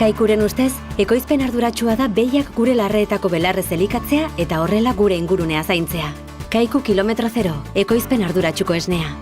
Kaikuren ustez, ekoizpen arduratsua da behiak gure larreetako belarrez elikatzea eta horrela gure ingurunea zaintzea. Kaiku kilometro zero, ekoizpen arduratsuko esnea.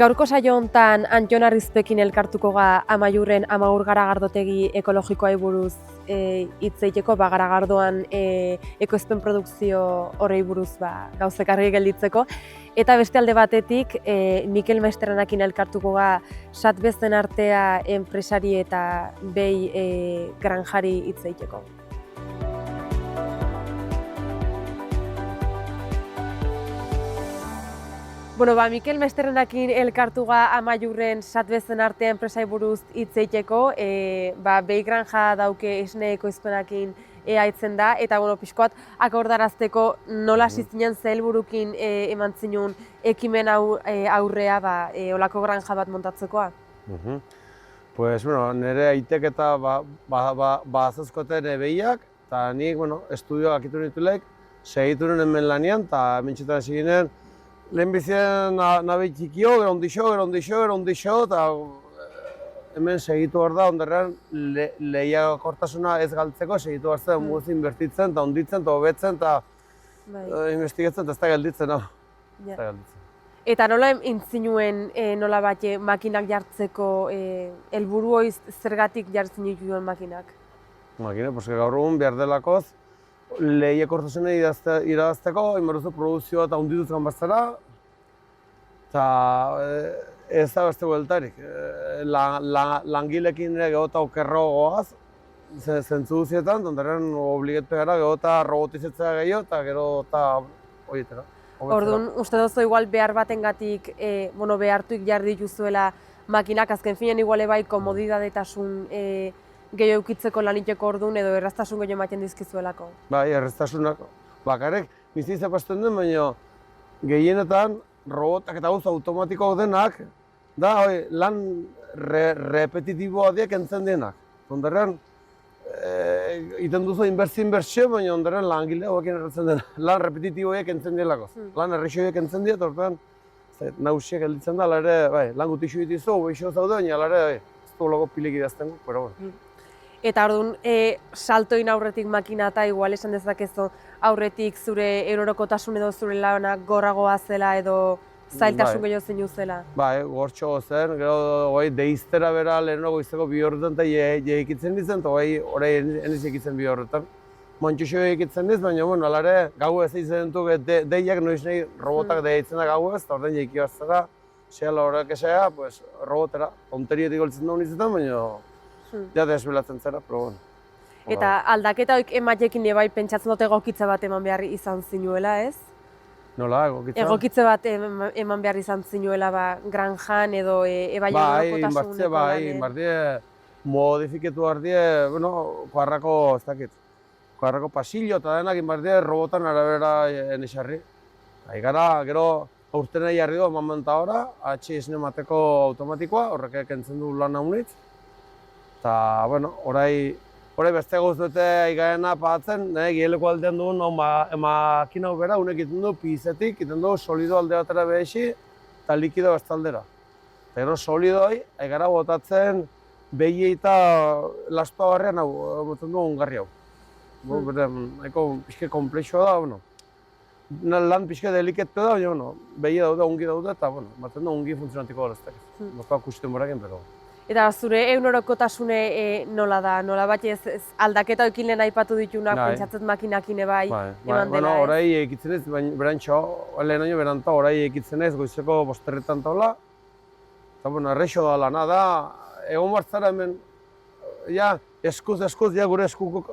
Gaurko saio hontan Anton Arrizpekin elkartuko ga Amaiurren Amaur Garagardotegi ekologikoai buruz hitz egiteko, Garagardoan ekoizpen produkzio horrei buruz gauzek argi gelditzeko. Eta beste alde batetik Mikel Maestrenarekin elkartuko ga Satbezen Artea enpresari eta behi granjari hitz egiteko. Bueno, Mikel Maestrenarekin elkartuga Amaiurren Satbezen Artea enpresai buruz hitz egiteko, behi granja dauke esne ekoizpenarekin aitzen da, eta pixkoat akordarazteko nola hasi zinen ze helburukin eman zinun ekimen aurrea olako granja bat montatzekoa? Pues, nire aitek eta bazazkoten behiak, eta nik, estudioak akitu nitulek, segitu nuen hemen lanian, eta hementxetan hasi ginen, lehenbizien nabe txikio, gero ondixo, eta hemen segitu hor da, ondarrean lehiakortasuna ez galtzeko, segitu hor zen muguz inbertitzen, eta onditzen, eta hobetzen, eta investigatzen, eta ez da gelditzen. Eta nola intzinuen nola bat makinak jartzeko helburu hoiz zergatik jartzen dituen makinak? Makina, gaur egun behar delakoz, lehiakortasuna irabazteko, inbaruzu produzioa eta ondituz ganbaztara, eta ez da beste bueltarik. Langilekin ere geota okerro goaz, zentzu duzietan, ondarren obligetu gara geota robotizetzea gehiago eta gero eta horietera. Orduan, uste duzu igual behar batengatik, behartuik jarri dituzuela makinak, azken finean igual bai komodidadetasun gehiago eukitzeko laniteko orduan edo erraztasun gehiago ematen dizkizuelako? Bai, erraztasunak bakarrik bizi zapazten duen, baina gehienetan robotak eta gauza automatikoak denak, da lan repetitiboa diak entzen denak. Ondarrean, iten duzu inbertsio, baina ondarrean langile hauekin erratzen dena. Lan repetitiboak entzen dielakoz. Lan errexoiek entzen diet, orduan nausiak gelditzen da, lan gutixo ditizu, behixo zaude, baina ez du lago pilik idazten, pero bueno. Eta orduan, saltoin aurretik makina eta igual esan dezakezu aurretik zure erorokotasun edo zure lanak gorragoa zela edo zailtasun gehiago zeinu zela? Bai, gortxo zen, gero deiztera bera lehenengo goizeko bi horretan eta jehikitzen dizen, eta orai eniz ekitzen bi horretan. Montxuxo ekitzen diz, baina alare gau ez egiten dut deiak noiz nahi robotak deitzen da gau ez, eta ordein jehiki baztera, xeala horrek esea, robotera, onterietik goltzen daun izetan, baina ja desbelatzen zera, pero bueno. Eta aldaketa hoik ematekin bai pentsatzen dut egokitze bat eman behar izan zinuela, ez? Nola, egokitza? Egokitze bat eman behar izan zinuela granjan edo ebai egorokotasuneko lan. Bai, inbartie modifiketu ardie, kuarrako, ez dakit, kuarrako pasillo eta denak inbartie robotan arabera enesarri. Gara, gero aurten nahi jarri du, mamenta hora, esne mateko automatikoa, horrek kentzen du lan haunitz. Eta, orai beste guztute igaena patzen, giheleko aldean duen makina hau bera, unek iten du pizetik, iten du solido alde batera behesi eta likido beste aldera. Eta gero solidoi, gara botatzen behi eta laspa barrean hau, botzen du ongarri hau. Eko pixke komplexua da, lan pixke deliketu da, baina behi daude, ongi daude, eta batzen du ongi funtzionatiko horreztek. Bozka kusten boraken, pero... Eta zure egunerokotasune nola da? Nola bat aldaketa oikin lehen aipatu ditunak, pentsatzen makinakin bai eman dela, ez? Horai ekitzen ez, berantxo, lehen oino beranta, horai ekitzen ez, goizeko bosterretan taula. Eta, errexo da lana da, egon bartzara hemen, eskuz, gure eskuko,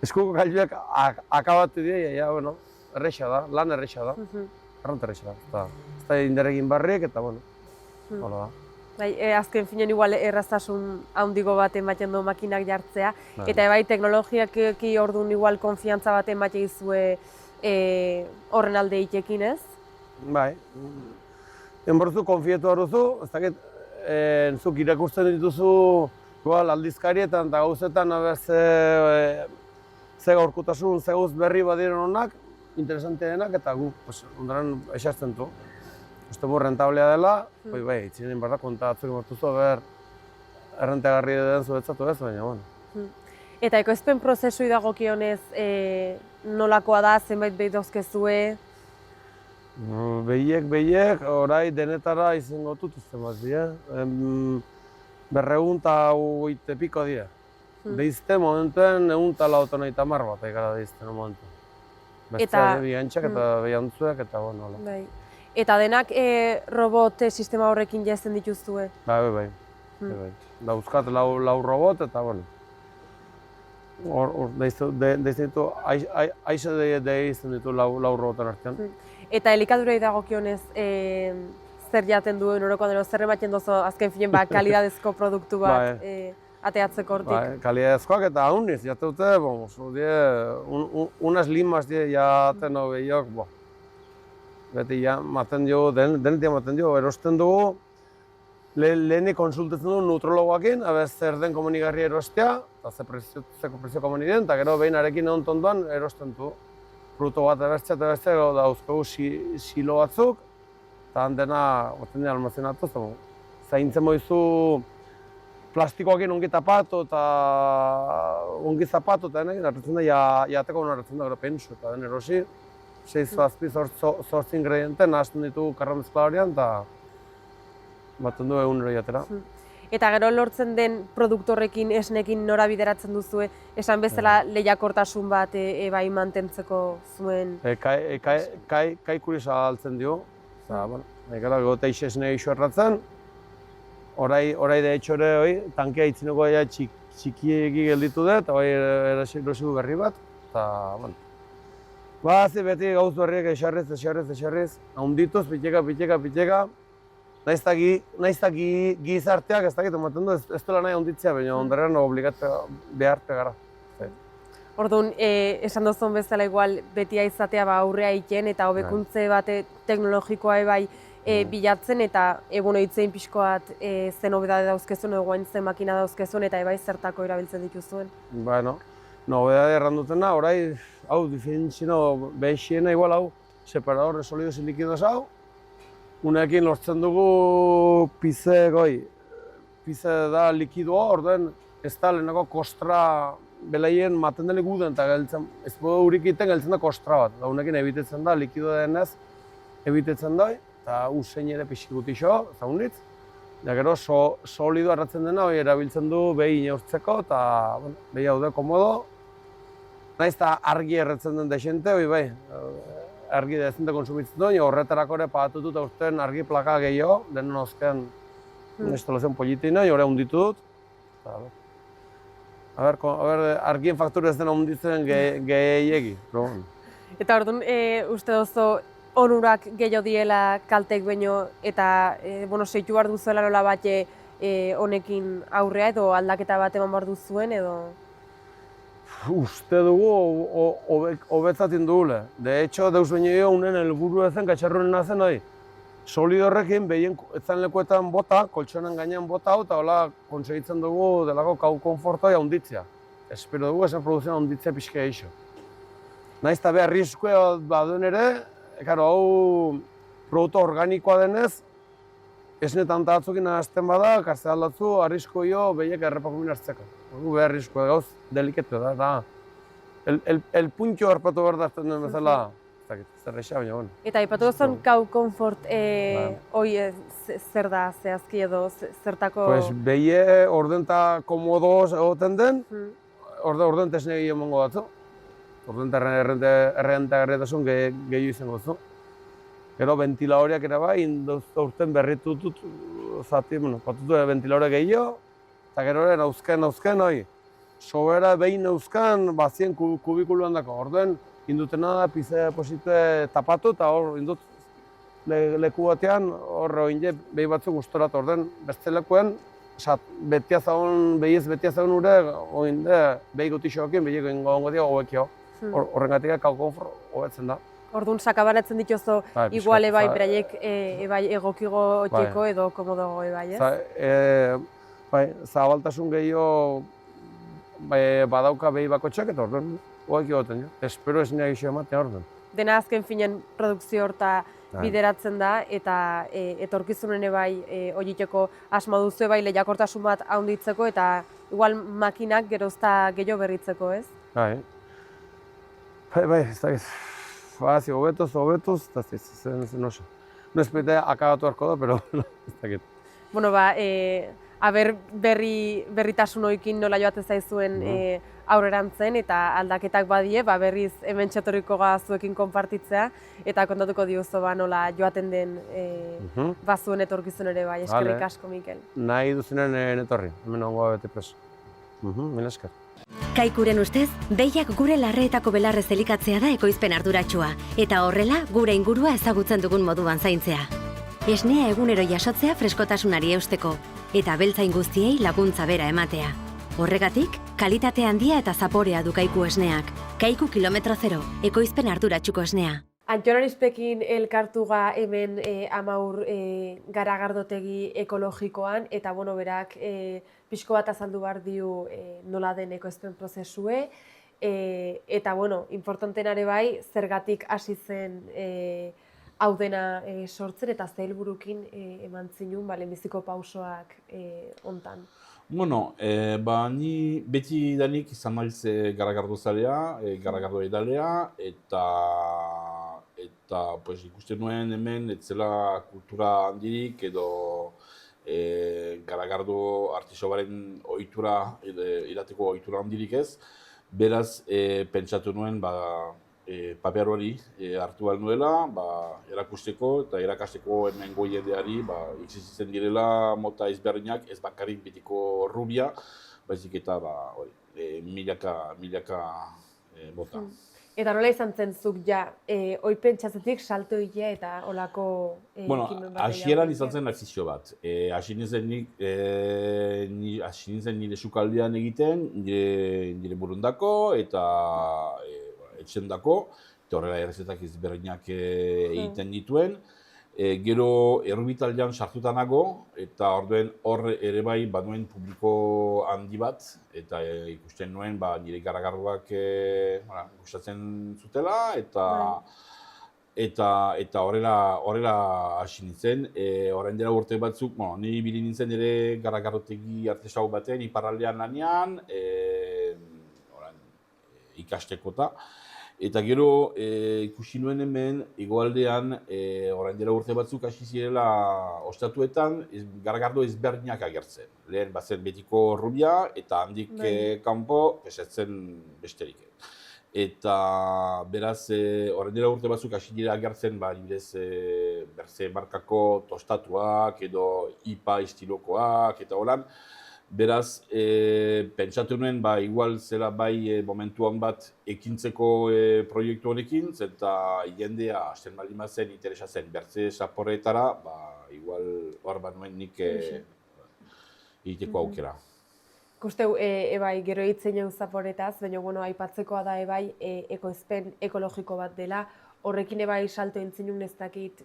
eskuko kalbiak akabatu dira, errexa da, lan errexa da, arrant errexa da. Ez da inderegin barriek, eta, hola da. Azken finean igual erraztasun handigo bat ematen du makinak jartzea, eta bai teknologiak orduan igual konfiantza bat ematen izue horren alde itekin, ez? Bai, enborzu konfietu hor duzu, ez dakit zuk irakurtzen dituzu igual aldizkarietan eta gauzetan ze gaurkotasun, ze gauz berri badiren honak, interesante denak eta gu ondoren esazten du. Uste bu rentablea dela, bai, itzinen behar da, konta batzuk emartuzu, errentagarri den zuetzatu ez, baina, bueno. Eta ekoizpen prozesui dagokionez nolakoa da, zenbait behi dauzkezue? Behiek, orai denetara izango dut izan bat dira. 200 eta 80 piko dira. Deizte momentuen 190 bat egara deizten momentu. Bestia behi antxak eta behi antzuek eta bueno. Eta denak robot sistema horrekin jazten dituzue? Bai. Dauzkat lau robot eta bueno. Hor deizten ditu, aize deizten ditu lau robotan artean. Eta elikadurei dagokionez zer jaten duen orokoan deno, zer ematen dozu azken finen kalidadezko produktu bat ateatzeko hortik? Bai, kalidadezkoak eta hauniz, jate dute, unas limas jaten hau behiok, beti maten dugu, denetik maten dugu, erosten dugu, lehenik konsultatzen dugu nutrologoakin, zer den komenigarri erostea, eta zeko prezio komeni den, eta gero behin arekin egon tondoan erosten du. Fruto bat ebestea dauzkogu silo batzuk, eta handena goten dira almazenatu, zaintzen moizu plastikoakin ongi tapatu eta ongi zapatu eta denekin, hartzen da jateko hartzen da gero pensu eta den erosi. 6-8 ingrediente nahazten ditugu karramezkla horian eta baten du egunero jatera. Eta gero lortzen den produktorrekin, esnekin nora bideratzen duzue, esan bezala lehiakortasun bat bai mantentzeko zuen? Kaikuri zabaltzen dio, gara gote esne iso erratzen, orai de etxore tankea itzineko txikiegi gelditu dut, eta erosigu berri bat, eta beti gauz berriak esarriz, ahondituz, piteka, Naiz eta gizarteak ez dakit ematen du, ez duela nahi onditzea, baina ondarrean obligatzea behartu gara. Orduan, esan duzun bezala igual beti izatea aurrea egiten eta hobekuntze bate teknologikoa bai bilatzen eta hitzein pixkoat zen nobedade dauzkezun, egoen zen makina dauzkezun eta bai zertako erabiltzen dituzuen. Bueno, nobedade errandutena, orai, hau, diferentzino behixiena igual hau, separador de sólidos y líquidos hau, unekin lortzen dugu pize da likidoa, orduen ez da lehenako kostra belaien maten dele guden eta ez hurik egiten geltzen da kostra bat. Unekin ebitetzen da, likidoa denez ebitetzen da, eta usein ere pixikut iso, zaunitz. Ja gero solido erratzen dena erabiltzen du behi inaurtzeko eta behi hau da komodo. Naiz eta argi erratzen den desente, bai. Argi dezente konsumitzen duen, horretarako ere pagatu dut aurten argi plaka gehiago, denon oskean instalazion politina, hori hunditu dut. Argien faktura ez dena hunditzen gehiegi. Eta orduan, uste dozu onurak gehiago diela kaltek baino eta seitu behar duzuela nola bat honekin aurrea edo aldaketa bat eman behar duzuen edo? Uste dugu hobetzatzen dugule. De hecho, deus baino unen helburu ezen, katxarrunen nazen hori. Solido horrekin, behien etzan lekuetan bota, koltsonen gainean bota hau, eta hola konsegitzen dugu delako kau konfortoa handitzea. Espero dugu esan produzioa handitzea pixka eixo. Naiz eta behar arriskua baduen ere, hau produktu organikoa denez, esne tanta batzukin nahazten bada, karze aldatzu, arrisko jo behiek errepakumin hartzeko. Behar arriskoa gauz deliketu da. El puntxo harpatu behar da azten duen bezala, zer eixea, baina bueno. Eta ipatu gozan kau konfort hoi zer da zehazki edo zertako? Behie ordenta komodoz egoten den, ordenta esne gehiago emango batzu. Ordenta errentagarrietasun gehiago izango zu. Gero ventiladoreak ere bai, urten berritu dut, patutu ventiladore gehiago, eta gero ere nauzken hori. Sobera behin nauzkan, 100 kubikuluan dako. Orduen, indutena da pize positue tapatu eta hor indut leku batean, hor behi batzuk gustoratu. Orduen, beste lekuen, behiez betiazagun ure, behi gutixoekin, behieko ingo dira hobekio. Horrengatik kau konfor hobetzen da. Orduan, sakabanatzen dituzo, Bai, igual pixkat, ebai beraiek ebai egokigo otxeko edo komodogo ebai, ez? Bai, zabaltasun gehiago badauka behi bakotxak eta orduan, oak egoten, ja. Espero esnea gixo ematen orduan. Dena azken finen produkzio horta Bai. bideratzen da, eta etorkizunen ebai horieteko asma duzu ebai lehiakortasun bat handitzeko, eta igual makinak gerozta gehiago berritzeko, ez? Bai, ez dakit. Bazi, hobetuz, eta zen oso. No espete akabatu harko da, pero ez dakit. Bueno, aber berritasun hoikin nola joaten zaizuen aurrerantzen eta aldaketak badie, berriz hemen txatorriko zuekin konpartitzea eta kontatuko diozu nola joaten den bazuen etorkizun ere bai, eskerrik asko, Mikel. Nahi duzunen etorri, hemen ongoa bete preso. Mila esker. Kaikuren ustez, behiak gure larreetako belarrez elikatzea da ekoizpen arduratsua, eta horrela gure ingurua ezagutzen dugun moduan zaintzea. Esnea egunero jasotzea freskotasunari eusteko, eta beltzain guztiei laguntza bera ematea. Horregatik, kalitate handia eta zaporea du Kaiku esneak. Kaiku kilometro zero, ekoizpen arduratsuko esnea. Antton Arizpekin elkartuga hemen Amaur garagardotegi ekologikoan, eta berak pixko bat azaldu behar diu nola den ekoizpen prozesue, eta importanten are bai, zergatik hasi zen hau dena sortzen eta ze helburukin eman zinun lehenbiziko pausoak hontan. Ni beti danik izan naiz garagardozalea, garagardo edalea, eta ikusten nuen hemen ez zela kultura handirik edo garagardo artisobaren ohitura, irateko ohitura handirik ez. Beraz, pentsatu nuen paper hori hartu behar nuela, erakusteko eta erakasteko hemen goiedeari existitzen direla mota ezberdinak, ez bakarrik betiko rubia, baizik eta milaka mota. Eta nola izan zen zuk hoi pentsatzetik salto egitea eta olako ekimen bat? Hasieran izan zen afizio bat. Hasi nintzen nire sukaldean egiten, nire burundako eta etxendako, eta horrela errezetak ezberdinak egiten dituen. Gero errubitaldean sartuta nago, eta orduen hor ere bai banuen publiko handi bat, eta ikusten nuen nire garagardoak gustatzen zutela, eta horrela hasi nintzen. Orain dela urte batzuk, niri ibili nintzen ere garagardotegi artesau baten, iparraldean lanean, ikastekota. Eta gero ikusi nuen hemen, hegoaldean, orain dela urte batzuk hasi zirela ostatuetan, garagardo ezberdinak agertzen. Lehen bazen betiko rubia eta handik kanpo esatzen besterik. Eta beraz, orain dela urte batzuk hasi dira agertzen, berze markako tostatuak edo IPA estilokoak eta holan. Beraz, pentsatu nuen, igual zela momentuan bat ekintzeko proiektu honekin, eta jendea hasten baldin bazen interesatzen bertze zaporretara, igual hor bat nuen nik egiteko aukera. Kusteu, gero hitzen jau zaporetaz, baina aipatzekoa da ekoizpen ekologiko bat dela, horrekin salto entzinun ez dakit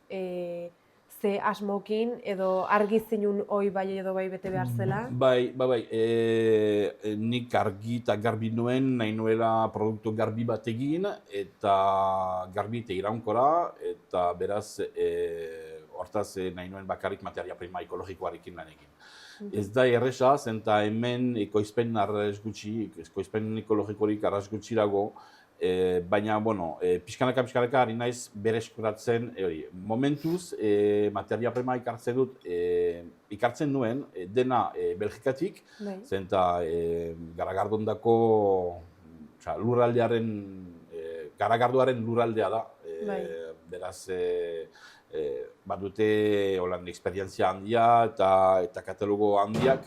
ze asmokin edo argi zinun hoi bai edo bai bete behar zela? Bai, nik argi eta garbi nuen, nahi nuela produktu garbi bat egin, eta garbi eta iraunkora, eta beraz, hortaz nahi nuen bakarrik materia prima ekologikoarekin lan egin. Ez da erresa, zenta hemen ekoizpen ekologikorik arras gutxirago, baina, pixkanaka ari naiz bereskuratzen, momentuz, materia prima ikartzen nuen, dena Belgikatik, zenta garagardondako garagardoaren lurraldea da, beraz, badute esperientzia handia eta katalogo handiak,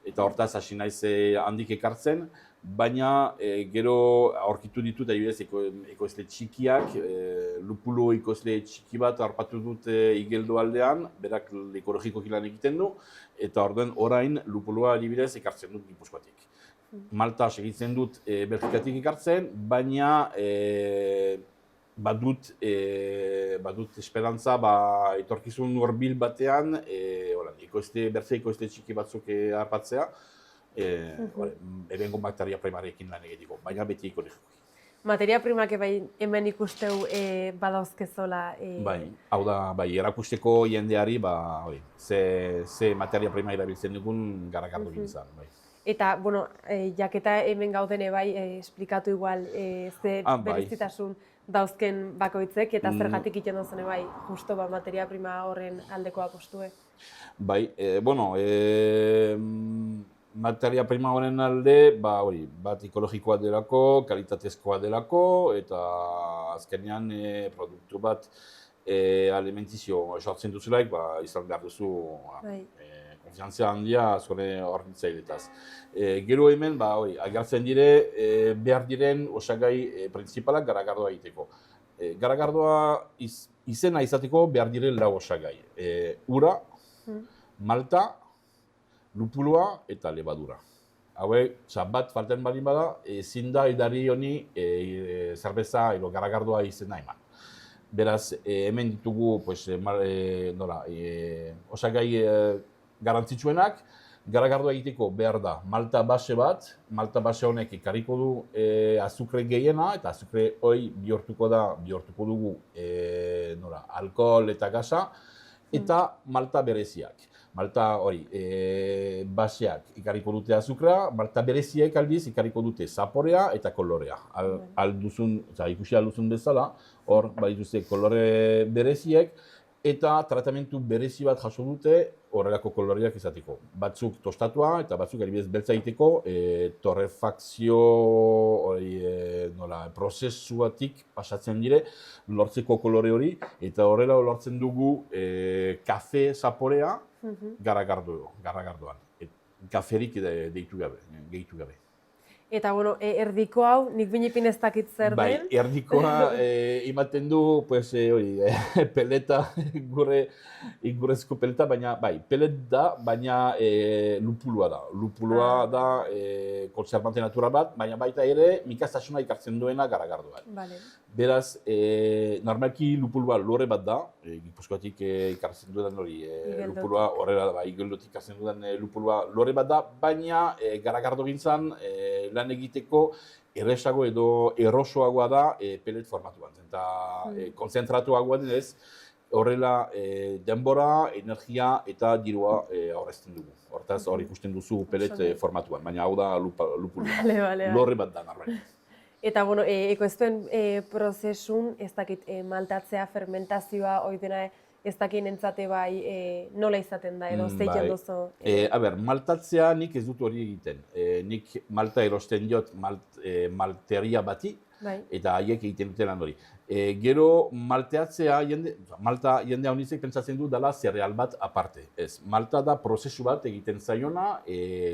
eta hortaz hasi naiz handik ekartzen, baina gero aurkitu ditut ekoizle txikiak, lupulo ekoizle txiki bat aurpatu dut Igeldo aldean, berak ekologikoki lan egiten du, eta orain lupuloa adibidez ekartzen dut Gipuzkoatik. Malta segitzen dut Belgikatik ekartzen, baina badut esperantza etorkizun hurbil batean bertze ekoizte txiki batzuk harpatzea, ebengo materia primariekin lan egiteko, baina beti ekologikoki. Materia primak hemen ikusteu badauzkezola. Bai, hau da, erakusteko jendeari, ze materia prima erabiltzen dugun garagardo gintzan. Eta, bueno, jaketa hemen gaudene esplikatu igual ze berezitasun dauzken bakoitzek, eta zergatik iten dozen justo materia prima horren aldeko apostue. Bai, materia prima horren alde, bat ekologikoa delako, kalitatezkoa delako, eta azkenean produktu bat alimentizio sortzen duzulaik, izan behar duzu konfiantzia handia zure hornitzailetaz. Gero hemen, agertzen dire, behar diren osagai principalak garagardoa egiteko. Garagardoa izena izateko behar diren lau osagai. Ura, malta, lupuloa eta lebadura. Hauek, bat falten baldin bada, ezin da edari honi zerbeza edo garagardoa izena eman. Beraz, hemen ditugu osagai garantzitsuenak, garagardoa egiteko behar da malta base bat, malta base honek ekarriko du azukre gehiena, eta azukre hori bihurtuko dugu alkohol eta gasa, eta malta bereziak. Malta hori, baseak ikarriko dute azukrea, malta bereziek aldiz ikarriko dute zaporea eta kolorea. Ikusi alduzun bezala, hor dituzte kolore bereziek, eta tratamentu berezi bat jaso dute horrelako koloreak izateko. Batzuk tostatua eta batzuk adibidez beltza egiteko, torrefakzio prozesuatik pasatzen dire lortzeko kolore hori, eta horrela lortzen dugu kafe zaporea garagardoan. Kaferik gehitu gabe. Eta, erdiko hau, nik binipin ez dakit zer den? Bai, erdikoa ematen du, peleta, igurrezko peleta, baina, pelet da, baina lupuloa da. Lupuloa da kontserbante natural bat, baina baita ere mikaztasuna ikartzen duena garagardoan. Beraz, normalki lupuloa lore bat da, Gipuzkoatik ikartzen dudan hori, lupuloa horrela da, igeldotik ikartzen dudan lupuloa lore bat da, baina garagardo gintzan lan egiteko erresago edo errosoagoa da pelet formatuan. Eta konzentratuagoa denez, horrela denbora, energia eta dirua aurrezten dugu. Hortaz, hor ikusten duzu pelet formatuan, baina hau da lupuloa. Lorre bat da, narbain. Eta, ekoiztuen prozesun, ez dakit maltatzea, fermentazioa, oidena, ez dakit entzate nola izaten da, edo zeiten duzu? Maltatzea nik ez dut hori egiten. Nik malta erosten diot malteria bati, eta haiek egiten duten lan hori. Gero malteatzea, malta jende honizek pentsatzen du dela zereal bat aparte. Ez, malta da prozesu bat egiten zaiona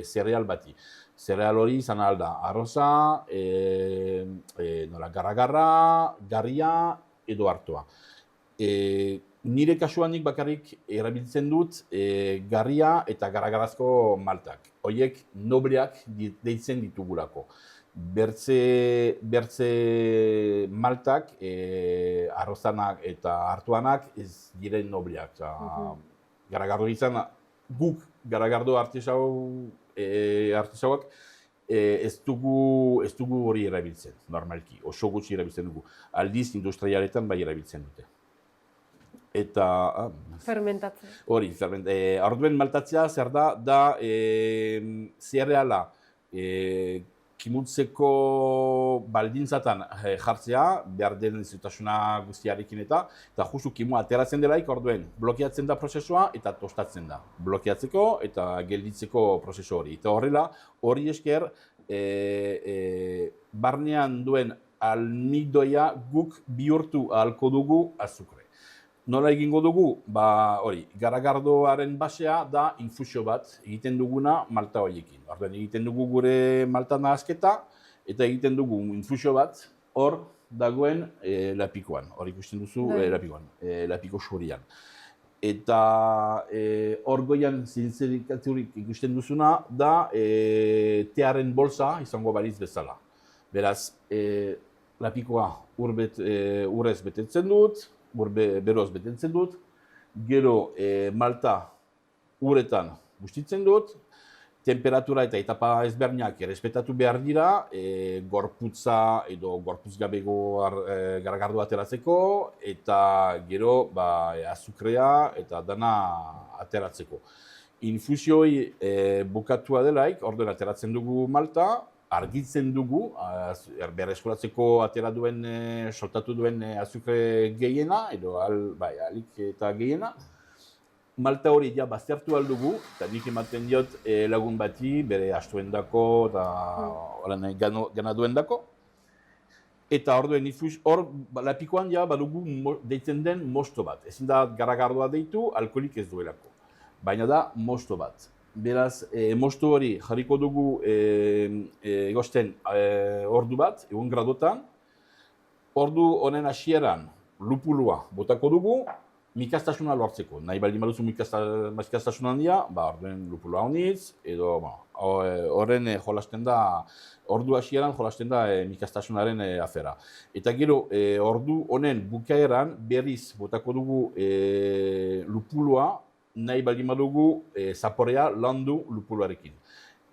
zereal bati. Zereal hori izan alda arroza, garagarra, garria edo hartoa. Nire kasuan nik bakarrik erabiltzen dut garria eta garagarazko maltak. Horiek nobleak deitzen ditugulako. Bertze maltak, arrozanak eta hartuanak ez diren nobleak. Garagardo izan, guk garagardo artisauak ez dugu hori erabiltzen, normalki. Oso gutxi erabiltzen dugu. Aldiz industrialetan bai erabiltzen dute. Eta... Fermentatzea. Hori, orduen maltatzea zer da zereala kimutzeko baldintzatan jartzea, behar den zitasuna guztiarekin eta justu kimua ateratzen delaik orduen blokeatzen da prozesua eta tostatzen da. Blokeatzeko eta gelditzeko prozesu hori. Eta horrela, hori esker barnean duen almidoia guk bihurtu ahalko dugu azukre. Nola egingo dugu? Garagardoaren basea da infusio bat egiten duguna malta horiekin. Orduan egiten dugu gure malta nahasketa eta egiten dugu infusio bat hor dagoen lapikoan. Hor ikusten duzu lapikoan, lapiko xurian. Eta hor goian zintzerikatzurik ikusten duzuna da tearen bolsa izango baliz bezala. Beraz, lapikoa urrez betetzen dut, beroz betetzen dut, gero malta uretan bustitzen dut, temperatura eta etapa ezberdinak errespetatu behar dira, gorputza edo gorputz gabeko garagardoa ateratzeko, eta gero azukrea eta dana ateratzeko. Infusioi bukatua delaik, orduan ateratzen dugu malta, argitzen dugu, berreskuratzeko atera duen, soltatu duen azukre gehiena, edo alik eta gehiena. Malta hori ja baztertu aldugu, eta nik ematen diot lagun bati, bere astuendako eta ganaduendako. Eta orduen lapikoan ja badugu deitzen den mosto bat. Ezin da garagardoa deitu, alkoholik ez duelako. Baina da mosto bat. Beraz, mosto hori jarriko dugu egosten ordu bat, egun gradotan. Ordu honen hasieran lupulua botako dugu, mikaztasuna lortzeko. Nahi baldin baduzu mikaztasuna handia, orduen lupulua honitz, edo horren jolasten da, ordu hasieran jolasten da mikaztasunaren afera. Eta gero, ordu honen bukaeran berriz botako dugu lupulua, nahi baldin badugu zaporea landu lupuluarekin.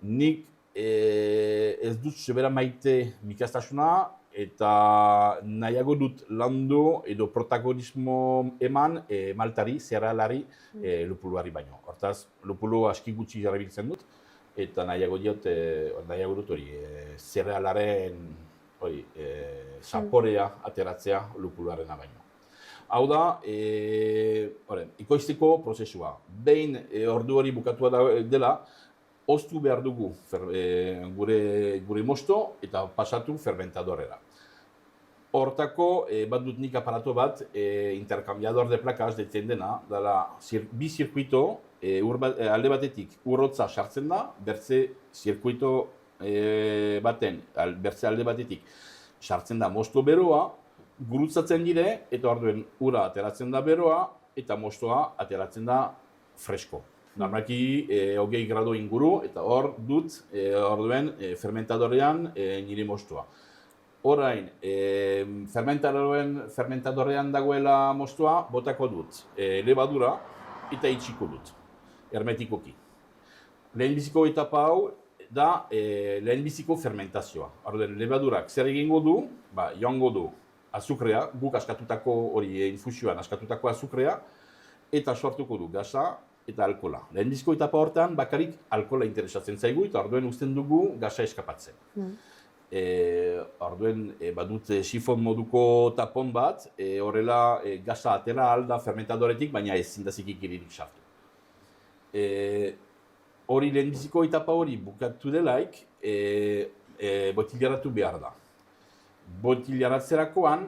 Nik ez dut sebera maite mikaztasuna, eta nahiago dut landu edo protagonismo eman maltari, zerealari, lupuluari baino. Hortaz, lupulu aski gutxi erabiltzen dut, eta nahiago dut hori, zerealaren zaporea ateratzea lupuluarena baino. Hau da, ikoizteko prozesua. Behin ordu hori bukatua dela, oztu behar dugu gure mosto eta pasatu fermentadorera. Hortako, bat dut nik aparato bat, interkambiador de placas deitzen dena, bi zirkuito, alde batetik urrotza sartzen da, bertze zirkuito baten, bertze alde batetik sartzen da mosto beroa, gurutzatzen dire, eta orduen ura ateratzen da beroa, eta mostoa ateratzen da fresko. Normalki 20 gradu inguru, eta hor dut orduen fermentadorean nire mostoa. Orain, fermentadorean dagoela mostoa, botako dut lebadura eta itxiko dut, hermetikoki. Lehenbiziko etapa hau da lehenbiziko fermentazioa. Orduen, lebadurak zer egingo du, joango du azukrea, guk askatutako hori infusioan askatutako azukrea, eta sortuko du gasa eta alkohola. Lehenbiziko etapa hortan bakarik alkohola interesatzen zaigu, eta orduen uzten dugu gasa eskapatzen. Orduen badut sifon moduko tapon bat, horrela gasa atera alda fermentadoretik, baina ezin da zikikiririk sartu. Hori lehenbiziko etapa hori bukatu delaik, botilaratu behar da. Botilaratzerakoan,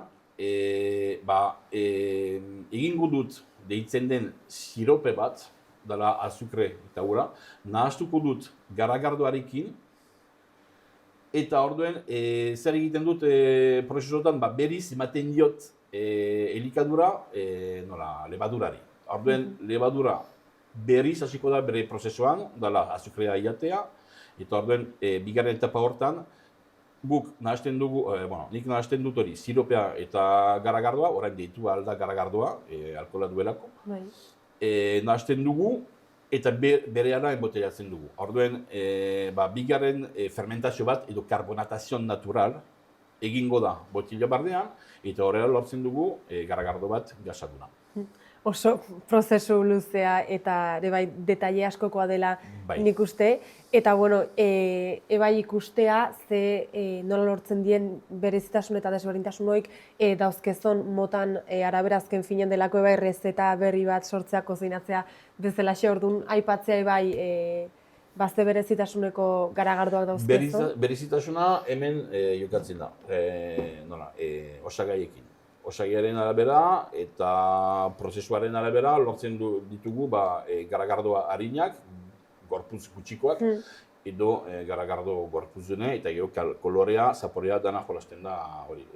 egingo dut deitzen den sirope bat, dela azukre eta ura, nahastuko dut garagardoarekin, eta orduen zer egiten dut prozesuotan berriz ematen diot elikadura lebadurari. Orduen lebadura berriz hasiko da bere prozesuan, dela azukrea iatea, eta orduen bigarren etapa hortan, guk nahasten dugu, nik nahasten dut hori, siropea eta garagardoa, orain deitu alda garagardoa, alkohola duelako. Nahasten dugu eta berehala embotelatzen dugu. Orduen, bigarren fermentazio bat edo karbonatazio natural egingo da botila barnean, eta horrela lortzen dugu garagardo bat gasaduna. Oso prozesu luzea eta detaile askokoa dela nik uste. Eta ebai ikustea nola lortzen dien berezitasun eta desberdintasun hoik dauzkezon motan arabera azken finean delako ebai rezeta berri bat sortzea kozinatzea bezalaxe orduan aipatzea ebai bazte berezitasuneko garagardoak dauzkezon. Berezitasuna hemen jokatzen da, osagaiekin. Osagaiaren arabera eta prozesuaren arabera lortzen ditugu garagardoa harinak, gorputz gutxikoak, edo garagardo gorputzune eta gero kolorea, zaporea dana jolasten da hori.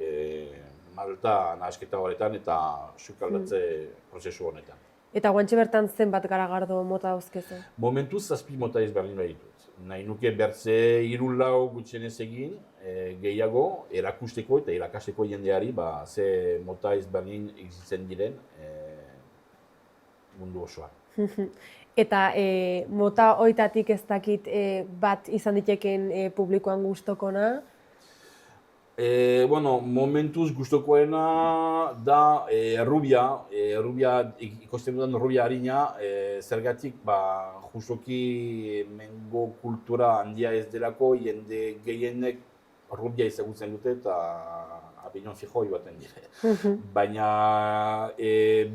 Malta nahasketa horretan eta sukaldatze prozesu honetan. Eta guantxe bertan zenbat garagardo mota dauzkezu? Momentuz 7 mota ezberdin behitut. nahi nuke bertze 3-4 gutxienez egin, gehiago erakusteko eta irakasteko jendeari ze mota ezberdin existitzen diren mundu osoan. Eta mota hoitatik ez dakit bat izan diteken publikoan gustokona? Bueno, momentuz gustokoena da rubia ikusten dudan rubia harina, zergatik justoki hemengo kultura handia ez delako, jende gehienek rubia ezagutzen dute eta apinon fijo joaten dire. Baina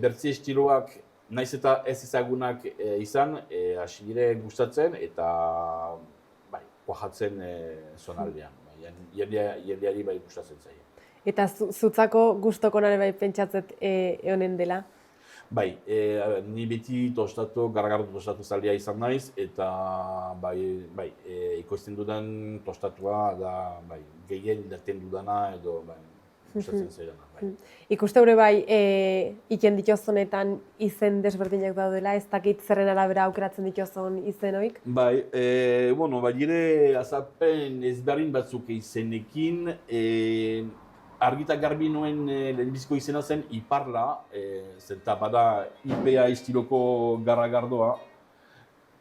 bertze estiloak naiz eta ez ezagunak izan, hasi dire gustatzen eta kuajatzen zonaldean. Jendeari gustatzen zaio. Eta zutzako gustokonare pentsatzet honen dela? Bai, ni beti garagardo tostatu zaldia izan naiz, eta ikoizten dudan tostatua da gehien daten dudana edo gustatzen zaidana. Ikuste hori iken dituzonetan izen desberdinak daudela, ez dakit zerren arabera aukeratzen dituzon izenoik? Bai, dire azapen ezberdin batzuk izenekin, argita garbi nuen lehenbizko izena zen Iparla, zenta bada IPA estiloko garagardoa,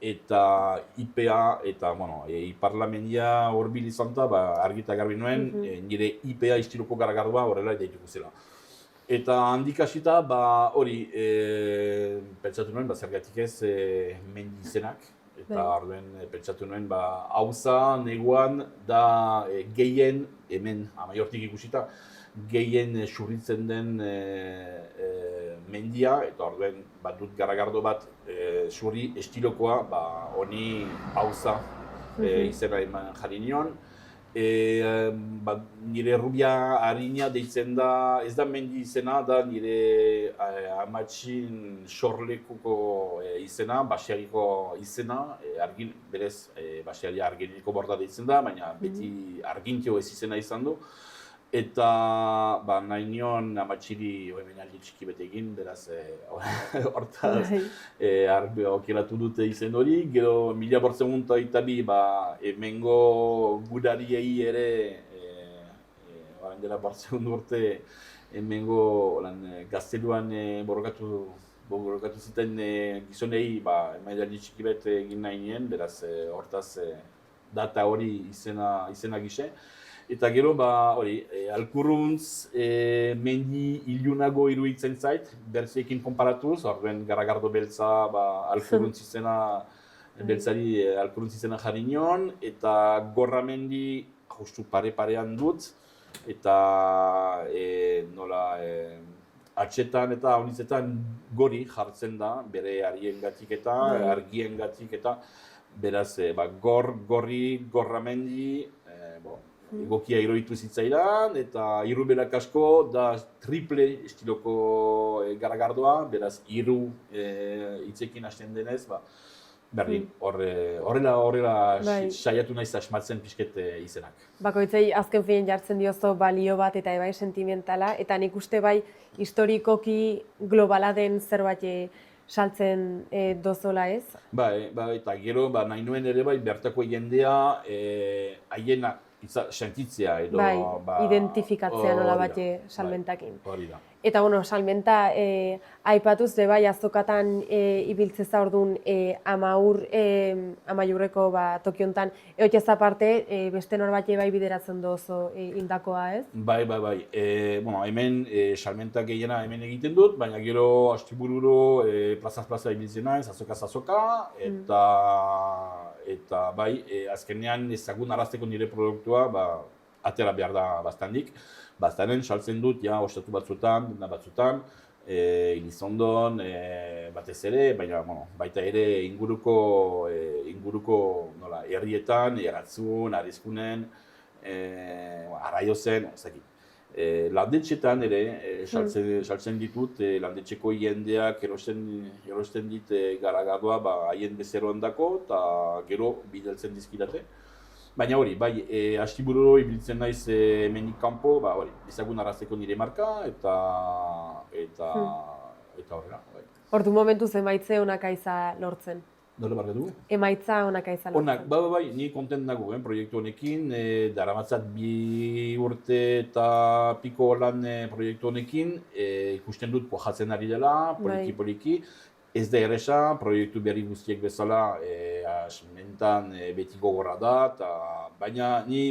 eta IPA eta Iparla mendia horbil izan da, argita garbi nuen, nire IPA estiloko garagardoa horrela daituko zela. Eta handik hasita, hori, pentsatu nuen, zergatik ez mendi izenak, eta orduen pentsatu nuen, hauza, neguan, da gehien, hemen Amaiortik ikusita, gehien surritzen den mendia, eta orduen dut garagardo bat surri estilokoa, honi hauza izena eman jarri nion. Nire rubia harina deitzen da, ez da mendi izena, da nire amatxin sorlekuko izena, basiariko izena, berez basiaria arginiko borda deitzen da, baina beti argintio ez izena izan du. Eta nahi nion amatxiri hemenaldi txiki bete egin, beraz hortaz okeratu dute izen hori. Gero 1422 hemengo gudariei ere, orain dela 400 urte hemengo gazteluan borrokatu zuten gizonei hemenaldi txiki bete egin nahi nien, beraz hortaz data hori izena gise. Eta gero, alkurruntz mendi ilunago iruditzen zait, bertzeekin konparatuz, orduen garagardo beltza alkurruntz izena, beltzari alkurruntz izena jarri nion, eta gorra mendi justu pare-parean dut, eta atxetan eta honitzetan gori jartzen da, bere ariengatik eta argiengatik eta beraz, gorri, gorra mendi, egokia iruditu zitzaidan, eta irubelak asko da triple estiloko garagardoa, beraz hiru hitzekin hasten denez, berdin, horrela saiatu naiz asmatzen pixket izenak. Bakoitzei azken finean jartzen diozu balio bat eta sentimentala, eta nik uste historikoki globala den zerbait saltzen dozola ez? Bai, eta gero nahi nuen ere bertako jendea haiena sentitzea edo... identifikatzea nola bat salmentakin. Hori da. Eta, salmenta aipatuz azokatan ibiltzeza orduan Amaiurreko toki honetan, eotez aparte, beste norbait bideratzen dozo hildakoa, ez? Bai. Hemen salmenta gehiena hemen egiten dut, baina gero astibururo plazaz-plaza ibiltzen naiz, azoka, eta azkenean ezagun arazteko nire produktua, atera behar da bastandik. Baztanen saltzen dut, ostatu batzutan, Ilizondon, batez ere, baina baita ere inguruko herrietan, Erratzun, Arizkunen, Arraiozen, ezakit. Landetxetan ere saltzen ditut, landetxeko jendeak erosten dit garagardoa haien bezeroan dako, eta gero bideltzen dizkidate. Baina hori, astibururo ibiltzen naiz hemenik kanpo, ezagun arrazteko nire marka, eta horrela. Ordu momentu zenbaitze honak aiza lortzen? Nola barkatu? Emaitza onaka izan. Onak, bai, ni kontent nago, proiektu honekin, daramatzat 2 urte eta piko lan proiektu honekin, ikusten dut kuajatzen ari dela, poliki-poliki. Ez da erresa, proiektu berri guztiek bezala, asmentan beti gogorra da, baina ni,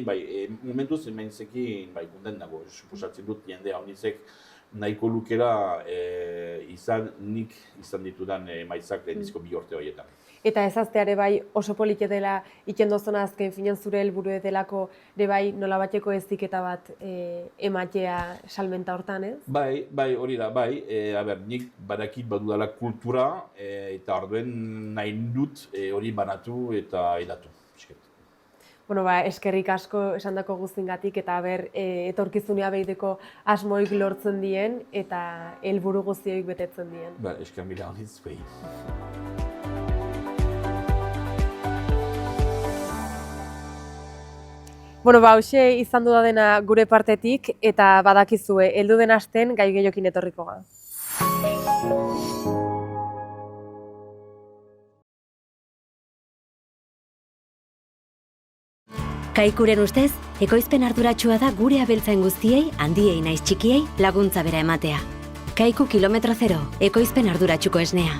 momentuz emaizekin, kontent nago, suposatzen dut jende haunizek nahiko lukera nik izan ditudan emaitzak lehenizko 2 urte horietan. Eta ezazteare bai oso polite dela iken dozona azken finan zure helburu delako bai nola bateko eziketa bat ematea salmenta hortan, ez? Bai, hori da, bai. Nik badakit badudala kultura eta orduen nahi dut hori banatu eta edatu. Bueno, eskerrik asko esandako guztingatik eta etorkizunea behideko asmoik lortzen dien eta helburu guztioik betetzen dien. Esker mila honitz behi. Bueno, hauxe izan du da dena gure partetik eta badakizue, heldu den asten gai gehiokin etorriko ga. Kaikuren ustez, ekoizpen arduratsua da gure abeltzain guztiei, handiei naiz txikiei, laguntza bera ematea. Kaiku kilometro 0, ekoizpen arduratsuko esnea.